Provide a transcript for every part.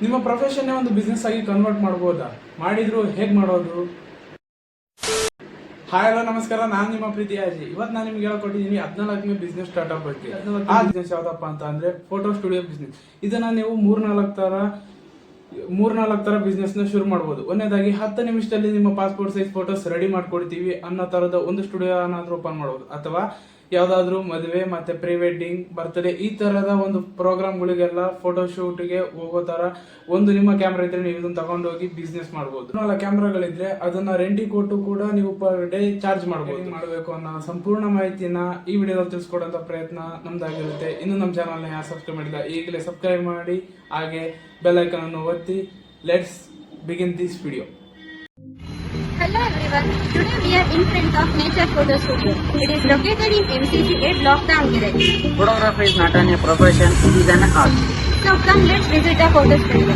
ನಿಮ್ಮ ಪ್ರೊಫೆಷನ್ನೇ ಒಂದು ಬಿಸ್ನೆಸ್ ಆಗಿ ಕನ್ವರ್ಟ್ ಮಾಡ್ಬೋದಾ? ಮಾಡಿದ್ರು ಹೇಗೆ ಮಾಡೋದು? ಹಾಯ್ ಹಲೋ ನಮಸ್ಕಾರ, ನಾನು ನಿಮ್ಮ ಪ್ರೀತಿ ಅಜಿ. ಇವತ್ತು ನಾನು ನಿಮ್ಗೆ ಹೇಳ್ಕೊಟ್ಟಿದ್ದೀನಿ 14ನೇ ಬಿಸ್ನೆಸ್ ಸ್ಟಾರ್ಟ್ಅಪ್ ಬಗ್ಗೆ. ಆ ಬಿಸ್ನೆಸ್ ಯಾವ್ದಪ್ಪ ಅಂತ ಅಂದ್ರೆ ಫೋಟೋ ಸ್ಟುಡಿಯೋ ಬಿಸ್ನೆಸ್. ಇದನ್ನ ನೀವು ಮೂರ್ನಾಲ್ಕು ತರ ಬಿಸ್ನೆಸ್ ನ ಶುರು ಮಾಡಬಹುದು. ಒಂದನೇದಾಗಿ 10 ನಿಮಿಷದಲ್ಲಿ ನಿಮ್ಮ ಪಾಸ್ಪೋರ್ಟ್ ಸೈಜ್ ಫೋಟೋಸ್ ರೆಡಿ ಮಾಡ್ಕೊಡ್ತೀವಿ ಅನ್ನೋ ತರದ ಒಂದು ಸ್ಟುಡಿಯೋ ಏನಾದ್ರೂ ಓಪನ್ ಮಾಡಬಹುದು. ಅಥವಾ ಯಾವ್ದಾದ್ರು ಮದುವೆ ಮತ್ತೆ ಪ್ರೀ ವೆಡ್ಡಿಂಗ್, ಬರ್ತ್ಡೇ ಈ ತರದ ಒಂದು ಪ್ರೋಗ್ರಾಮ್ಗಳಿಗೆಲ್ಲ ಫೋಟೋ ಶೂಟ್ಗೆ ಹೋಗೋ ತರ ಒಂದು ನಿಮ್ಮ ಕ್ಯಾಮ್ರಾ ಇದ್ರೆ ನೀವು ಇದನ್ನ ತಗೊಂಡು ಹೋಗಿ ಬಿಸ್ನೆಸ್ ಮಾಡಬಹುದು. 4 ಕ್ಯಾಮ್ರಾಗಳಿದ್ರೆ ಅದನ್ನ ರೆಂಟಿ ಕೊಟ್ಟು ಕೂಡ ನೀವು ಪರ್ ಡೇ ಚಾರ್ಜ್ ಮಾಡಬಹುದು. ಮಾಡಬೇಕು ಅನ್ನೋ ಸಂಪೂರ್ಣ ಮಾಹಿತಿನ ಈ ವಿಡಿಯೋದಲ್ಲಿ ತಿಳಿಸ್ಕೊಡೋಂತ ಪ್ರಯತ್ನ ನಮ್ದಾಗಿರುತ್ತೆ. ಇನ್ನು ನಮ್ಮ ಚಾನಲ್ನ ಯಾರು ಸಬ್ಸ್ಕ್ರೈಬ್ ಮಾಡಿಲ್ಲ ಈಗಲೇ ಸಬ್ಸ್ಕ್ರೈಬ್ ಮಾಡಿ, ಹಾಗೆ ಬೆಲ್ ಐಕಾನ್ ಅನ್ನು ಒತ್ತಿ. Let's begin this video. Hello everyone, today we are in front of Nature Photo Studio. It is located in MCG 8 Block Davangere. Photography is not only a profession, it is an art. So come, let's visit the photo studio.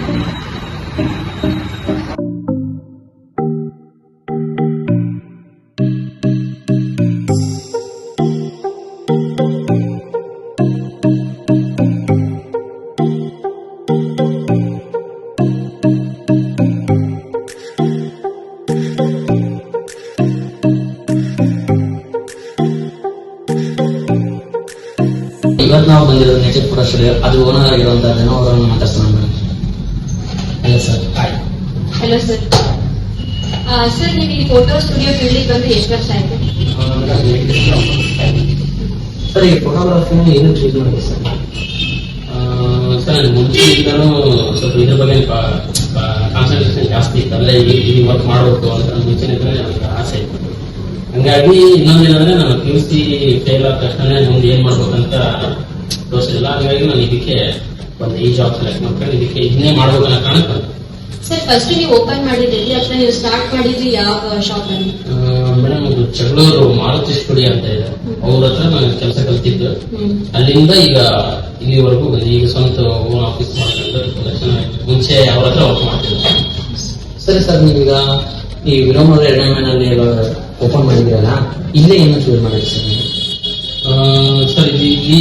ಇವತ್ತು ನಾವು ಬಂದಿರೋದು nature photo studio. ಅದು owner ಆಗಿರುವಂತಹ ಜನ ಅವರನ್ನು ಮಾತಾಡ್ಸೋಣ. Hello sir. Hi. Hello sir. Sir, ನೀವು ಈ ಫೋಟೋ ಸ್ಟುಡಿಯೋ ಫೀಲ್ಡಿಗೆ ಬಂದು ಎಷ್ಟು ವರ್ಷ ಆಯ್ತು? ಸರ್, ಈ ಫೋಟೋಗ್ರಫಿನ ಏನು ಚೂಸ್ ಮಾಡಿದೆ ಸರ್? ಸರ್, ನನಗೆ ಮುಂಚೆಯಿಂದಲೂ ಸ್ವಲ್ಪ ಇದ್ರ ಬಗ್ಗೆ ಕಾನ್ಸಂಟ್ರೇಷನ್ ಜಾಸ್ತಿ ಇತ್ತು. ಅಂದ್ರೆ ಈ ವರ್ಕ್ ಮಾಡಬೇಕು ಅಂತ ಮುಂಚೆನಿಂದಲೇ ನನಗೆ ಆಸೆ ಇತ್ತು. ಹಂಗಾಗಿ ಇನ್ನೊಂದೇನಂದ್ರೆ ನಾನು PUC ಫೇಲ್ ಆದ ತಕ್ಷಣ ಮುಂದೆ ಏನ್ ಮಾಡ್ಬೇಕಂತ ತೋರಿಸಿಲ್ಲ. ಹಂಗಾಗಿ ನಾನು ಇದಕ್ಕೆ ಒಂದು ಈ ಜಾಬ್ ಸೆಲೆಕ್ಟ್ ಮಾಡ್ಕೊಂಡು ಇದಕ್ಕೆ ಇದನ್ನೇ ಮಾಡ್ಬೇಕನ್ನೋ ಕಾರಣಕ್ಕೆ ಬಂದೆ. ಸರ್, ಫಸ್ಟ್ ನೀವು ಓಪನ್ ಮಾಡಿದ್ರಿ ಅಥವಾ ನೀವು ಸ್ಟಾರ್ಟ್ ಮಾಡಿದ್ರಿ ಯಾವ ಶಾಪ್ ಅಲ್ಲಿ? ಮೇಡಮ್, ಇದು ಜಗಳೂರು ಮಾರುತಿ ಸ್ಟುಡಿಯೋ ಅಂತ ಇದೆ, ಅವ್ರ ಹತ್ರ ನಾನು ಕೆಲಸ ಕಲ್ತಿದ್ದು. ಅಲ್ಲಿಂದ ಈಗ ಇಲ್ಲಿವರೆಗೂ ಬಂದು ಈಗ ಸ್ವಂತ ಓನ್ ಆಫೀಸ್ ಮಾಡ್ಕೊಂಡು ಮುಂಚೆ ಅವ್ರ ಹತ್ರ ವರ್ಕ್ ಮಾಡ್ತಿದ್ದೆ. ಸರಿ ಸರ್, ನೀವೀಗ ಈ ವಿಲೋಮದ 2ನೇ ಮೈನಲ್ಲಿ ಓಪನ್ ಮಾಡಿದ್ರಲ್ಲ, ಇಲ್ಲೇ ಏನು ಚೂಸ್ ಮಾಡಿದ್ರಿ ಸರ್ ನೀವು? ಸರ್, ಇಲ್ಲಿ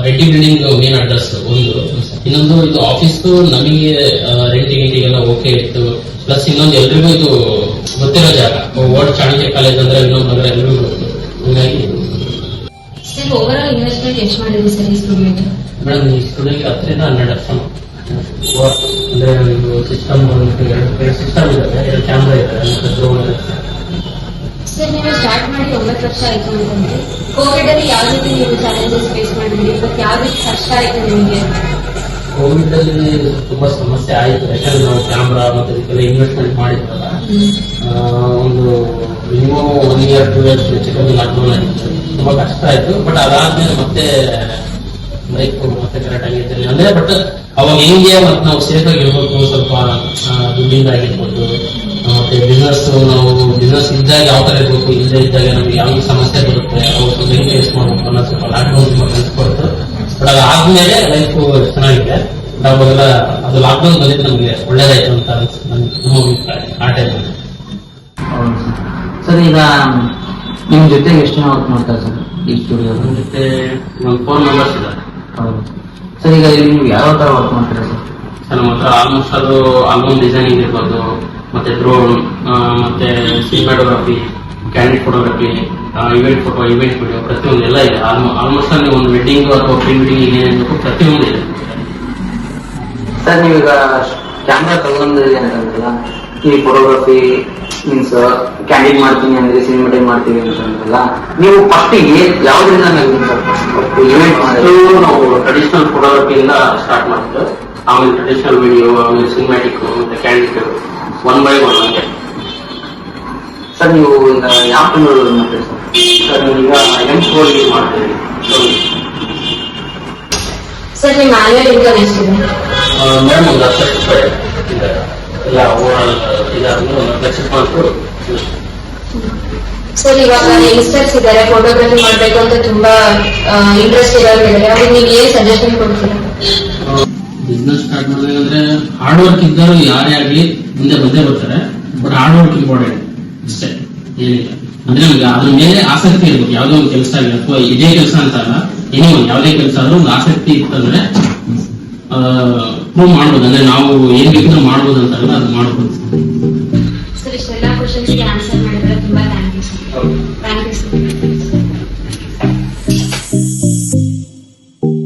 ರೆಡ್ಡಿ ಬಿಲ್ಡಿಂಗ್ ಮೇನ್ ಅಡ್ರೆಸ್ ಒಂದು. ಇನ್ನೊಂದು ಇದು ಆಫೀಸ್ ನಮಗೆ ರೆಂಟಿಗೆಲ್ಲ ಓಕೆ ಇತ್ತು. ಪ್ಲಸ್ ಇನ್ನೊಂದು ಎಲ್ರಿಗೂ ಇದು ಗೊತ್ತಿರೋ ಜಾಗ. ವರ್ಲ್ಡ್ ಚಾಣಕ್ಯ ಕಾಲೇಜ್ ಅಂದ್ರೆ ಇನ್ನೊಂದು ನಗರ ಎಲ್ರಿಗೂ ಗೊತ್ತು. ಹೀಗಾಗಿ ಸರ್, ಓವರ್ ಆಲ್ ಇನ್ವೆಸ್ಟ್ಮೆಂಟ್ ಎಷ್ಟು ಮಾಡಿದ್ರಿ ಸರ್ ಈ ಸ್ಟುಡಿಯೋಗೆ? ಮೇಡಮ್, ಈ ಸ್ಟುಡಿಯೋಗೆ 10 ರಿಂದ 12 ಲಕ್ಷ. ಅಂದ್ರೆ ಸಿಸ್ಟಮ್ ಸಿಸ್ಟಮ್ ಇದಾವೆ, 2 ಕ್ಯಾಮ್ರಾ ಇದಾವೆ. ಸರ್, ನೀವು ಸ್ಟಾರ್ಟ್ ಮಾಡಿ 9 ವರ್ಷ ಆಯ್ತು ಅಂತಂದ್ರೆ ಕೋವಿಡ್ ಅಲ್ಲಿ ಯಾವ ರೀತಿ ನೀವು ಚಾಲೆಂಜಸ್ ಫೇಸ್ ಮಾಡಿದ್ರಿ ಮತ್ತು ಯಾವ ರೀತಿ ಕಷ್ಟ ಆಯ್ತು ನಿಮಗೆ? ಕೋವಿಡ್ ಅಲ್ಲಿ ತುಂಬಾ ಸಮಸ್ಯೆ ಆಯಿತು. ಯಾಕಂದ್ರೆ ನಾವು ಕ್ಯಾಮ್ರಾ ಮತ್ತೆ ಇದಕ್ಕೆಲ್ಲ ಇನ್ವೆಸ್ಟ್ಮೆಂಟ್ ಮಾಡಿದ್ವಲ್ಲ, ಒಂದು ಮಿನಿಮಮ್ 1 year 2 years ಚಿಕ್ಕಲ್ಲಿ ಲಾಕ್ಡೌನ್ ಆಗಿತ್ತು. ತುಂಬಾ ಕಷ್ಟ ಆಯ್ತು. ಬಟ್ ಅದಾದ್ಮೇಲೆ ಮತ್ತೆ ಲೈಫ್ ಮತ್ತೆ ಕರೆಕ್ಟ್ ಆಗಿರ್ತಿಲ್ಲ. ಅಂದ್ರೆ ಬಟ್ ಅವಾಗ ಹೆಂಗೆ ಮತ್ತೆ ನಾವು ಸೇಫ್ ಆಗಿ ಇರ್ಬೇಕು, ಸ್ವಲ್ಪ ದುಡ್ಡಿಂದ ಆಗಿರ್ಬೋದು, ಮತ್ತೆ ನಾವು ಬಿಸ್ನೆಸ್ ಇದ್ದಾಗ ಯಾವ ತರ ಇರ್ಬೇಕು, ಇಲ್ಲದೆ ಇದ್ದಾಗ ನಮ್ಗೆ ಯಾವ ಸಮಸ್ಯೆ ಬರುತ್ತೆ, ಅವತ್ತು ಹೆಂಗೆ ಫೇಸ್ ಮಾಡ್ಬೇಕು ಅನ್ನೋ ಸ್ವಲ್ಪ ಲಾಕ್ಡೌನ್ ತುಂಬಾ ಕಲಿಸ್ಕೊಡ್ತು. ಬಟ್ ಅದಾದ್ಮೇಲೆ ಲೈಫ್ ಚೆನ್ನಾಗಿದೆ. ಅವಾಗೆಲ್ಲ ಅದು ಲಾಕ್ಡೌನ್ ಬಂದಿದ್ದು ನಮ್ಗೆ ಒಳ್ಳೇದಾಯ್ತು ಅಂತ ನಮ್ಮ ಅಭಿಪ್ರಾಯ ಆ ಟೈಮಲ್ಲಿ. ಸರ್, ಈಗ ನಿಮ್ ಜೊತೆಗೆ ಎಷ್ಟು ಜನ ವರ್ಕ್ ಮಾಡ್ತಾರೆ ಸರ್ ಈ ಸ್ಟುಡಿಯೋ? ನಮ್ಮ ಜೊತೆ ಒಂದು 4 members ಇದ್ದಾರೆ. ಹೌದು ಸರ್. ಈಗ ನೀವು ಯಾವ ತರ ವರ್ಕ್ ಮಾಡ್ತೀರಾ ಸರ್? ಸರ್, ನಮ್ಮ ಹತ್ರ ಆಲ್ಮೋಸ್ಟ್ ಅದು ಆಲ್ಬಮ್ ಡಿಸೈನಿಂಗ್ ಇರ್ಬೋದು, ಮತ್ತೆ ಡ್ರೋನ್, ಮತ್ತೆ cinematography, candid photography, event photo, event video ಪ್ರತಿಯೊಂದು ಎಲ್ಲ ಇದೆ. ಆಲ್ಮೋಸ್ಟ್ ಅಲ್ಲಿ ಒಂದು ವೆಡ್ಡಿಂಗ್ ಅಥವಾ ಪ್ರೀ ವೆಡ್ಡಿಂಗ್ ಏನೇನು ಪ್ರತಿಯೊಂದು ಇದೆ. ಸರ್, ನೀವೀಗ ಕ್ಯಾಮ್ರಾ ತಗೊಂಡಿರಿ ಅಂತಂದ್ರಲ್ಲ, ಈ ಫೋಟೋಗ್ರಫಿ ಮೀನ್ಸ್ ಕ್ಯಾಂಡಿಡ್ ಮಾಡ್ತೀನಿ ಅಂದ್ರೆ ಸಿನಿಮಾಟಿಕ್ ಮಾಡ್ತೀವಿ ಅಂತಂದ್ರಲ್ಲ, ನೀವು ಫಸ್ಟ್ ಯಾವ್ದ್ರಿಂದ ಇವೆಂಟ್ ಮಾಡಿದ್ರು? ನಾವು ಟ್ರೆಡಿಷನಲ್ ಫೋಟೋಗ್ರಫಿಯಿಂದ ಸ್ಟಾರ್ಟ್ ಮಾಡಿದ್ದು, ಆಮೇಲೆ ಟ್ರೆಡಿಷನಲ್ ವಿಡಿಯೋ, ಆಮೇಲೆ ಸಿನಿಮ್ಯಾಟಿಕ್, ಮತ್ತೆ ಕ್ಯಾಂಡಿಡ್ 1 by 1 ಹಂಗೆ. ಸರ್, ನೀವು ಈಗ ಯಾವ ಕ್ಯಾಮ್ರಾ ಮಾಡ್ತೀರಿ ಸರ್? ಸರ್, ಈಗ M4 ಯೂಸ್ ಮಾಡ್ತೀವಿ. ಸರ್, ನಿಮ್ಮ ಆನ್ಯುವಲ್ ಇನ್ಕಮ್ ಎಷ್ಟಿದೆ? ಮೇಡಮ್, 1 ಲಕ್ಷ ರೂಪಾಯಿ ಇದೆ. ಎಲ್ಲ ಓವರ್ ಆಲ್ ಇದಾದ್ಮೇಲೆ 1 ಲಕ್ಷ ರೂಪಾಯಿ. ಸರ್, ಇವಾಗ ಯಂಗ್ಸ್ಟರ್ಸ್ ಇದ್ದಾರೆ, ಫೋಟೋಗ್ರಫಿ ಮಾಡ್ಬೇಕು ಅಂತ ತುಂಬಾ ಇಂಟ್ರೆಸ್ಟ್ ಇರೋರಿದ್ದಾರೆ, ಅವ್ರಿಗೆ ನೀವು ಏನ್ ಸಜೆಷನ್ ಕೊಡ್ತೀರಾ? ಬಿಸ್ನೆಸ್ ಸ್ಟಾರ್ಟ್ ಮಾಡ್ಬೇಕಂದ್ರೆ ಹಾರ್ಡ್ ವರ್ಕ್ ಇದ್ದರು ಯಾರೇ ಆಗಲಿ ಮುಂದೆ ಬಂದೇ ಬರ್ತಾರೆ. ಬಟ್ ಹಾರ್ಡ್ ವರ್ಕ್ ಇಂಪಾರ್ಟೆಂಟ್ ಅಷ್ಟೇ, ಏನಿಲ್ಲ. ಅಂದ್ರೆ ನಮ್ಗೆ ಅದ್ರ ಮೇಲೆ ಆಸಕ್ತಿ ಇರ್ಬೇಕು. ಯಾವ್ದೋ ಒಂದು ಕೆಲಸ ಆಗಿಲ್ಲ ಅಥವಾ ಇದೇ ಕೆಲಸ ಅಂತ ಅಲ್ಲ, ಏನೋ ಯಾವುದೇ ಕೆಲಸ ಆದ್ರೂ ಒಂದು ಆಸಕ್ತಿ ಇತ್ತಂದ್ರೆ ಪ್ರೂವ್ ಮಾಡ್ಬೋದು, ಅಂದ್ರೆ ನಾವು ಏನ್ ಬೇಕಿದ್ರೆ ಮಾಡ್ಬೋದು ಅಂತಾರಲ್ಲ ಅದು ಮಾಡ್ಬೋದು. ಸರ್ ಇಷ್ಟೆಲ್ಲ ಕ್ವಶನ್ಸ್ಗೆ ಆನ್ಸರ್